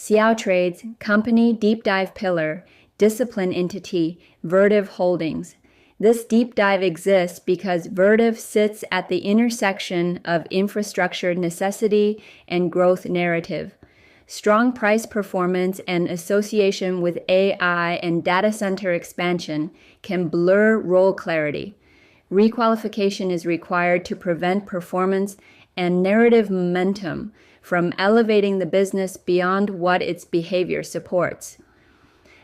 Xiao trades company deep dive pillar, discipline entity, Vertiv Holdings. This deep dive exists because Vertiv sits at the intersection of infrastructure necessity and growth narrative. Strong price performance and association with AI and data center expansion can blur role clarity. Requalification is required to prevent performance and narrative momentum from elevating the business beyond what its behavior supports.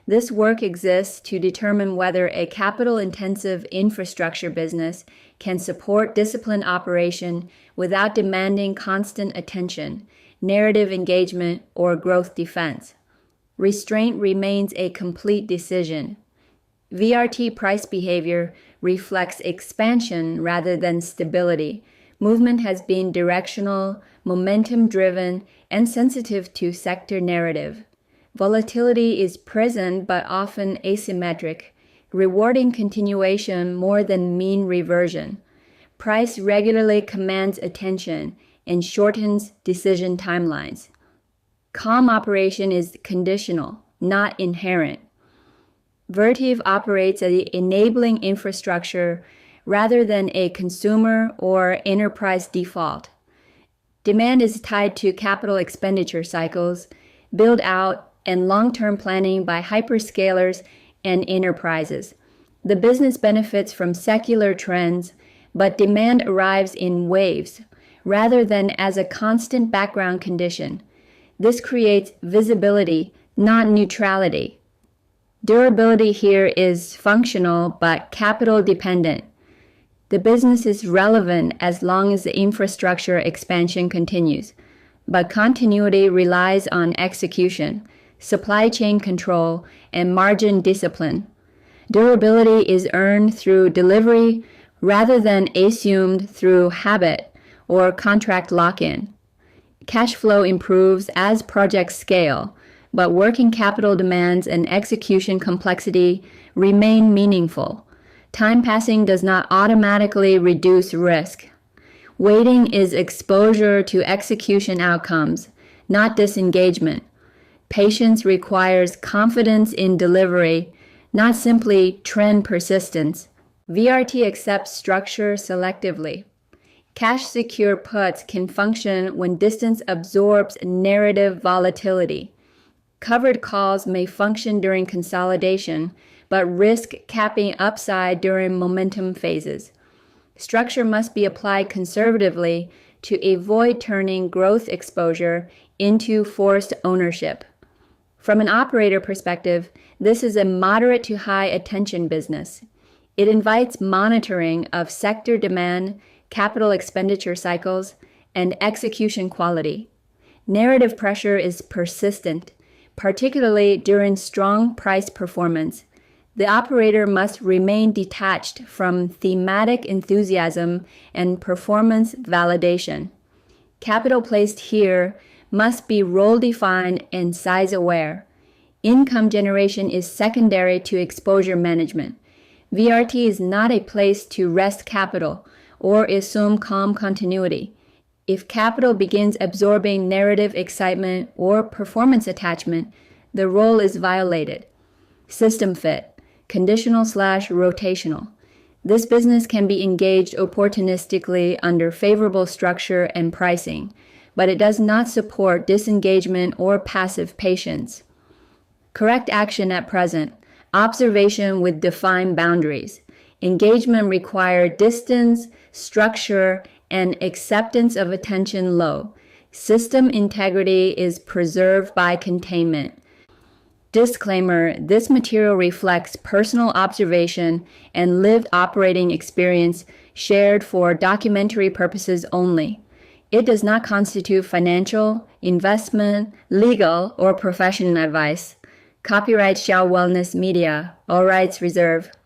This work exists to determine whether a capital-intensive infrastructure business can support disciplined operation without demanding constant attention, narrative engagement, or growth defense. Restraint remains a complete decision. VRT price behavior reflects expansion rather than stability. Movement has been directional, momentum-driven, and sensitive to sector narrative. Volatility is present but often asymmetric, rewarding continuation more than mean reversion. Price regularly commands attention and shortens decision timelines. Calm operation is conditional, not inherent. Vertiv operates as the enabling infrastructure rather than a consumer or enterprise default. Demand is tied to capital expenditure cycles, build-out, and long-term planning by hyperscalers and enterprises. The business benefits from secular trends, but demand arrives in waves rather than as a constant background condition. This creates visibility, not neutrality. Durability here is functional but capital dependent. The business is relevant as long as the infrastructure expansion continues, but continuity relies on execution, supply chain control, and margin discipline. Durability is earned through delivery rather than assumed through habit or contract lock-in. Cash flow improves as projects scale, but working capital demands and execution complexity remain meaningful. Time passing does not automatically reduce risk. Waiting is exposure to execution outcomes, not disengagement. Patience requires confidence in delivery, not simply trend persistence. VRT accepts structure selectively. Cash-secure puts can function when distance absorbs narrative volatility. Covered calls may function during consolidation, but risk capping upside during momentum phases. Structure must be applied conservatively to avoid turning growth exposure into forced ownership. From an operator perspective, this is a moderate to high attention business. It invites monitoring of sector demand, capital expenditure cycles, and execution quality. Narrative pressure is persistent, particularly during strong price performance. The operator must remain detached from thematic enthusiasm and performance validation. Capital placed here must be role-defined and size-aware. Income generation is secondary to exposure management. VRT is not a place to rest capital or assume calm continuity. If capital begins absorbing narrative excitement or performance attachment, the role is violated. System fit. Conditional/rotational. This business can be engaged opportunistically under favorable structure and pricing, but it does not support disengagement or passive patience. Correct action at present. Observation with defined boundaries. Engagement requires distance, structure, and acceptance of attention low. System integrity is preserved by containment. Disclaimer: this material reflects personal observation and lived operating experience shared for documentary purposes only. It does not constitute financial, investment, legal, or professional advice. Copyright Xiao Wellness Media. All rights reserved.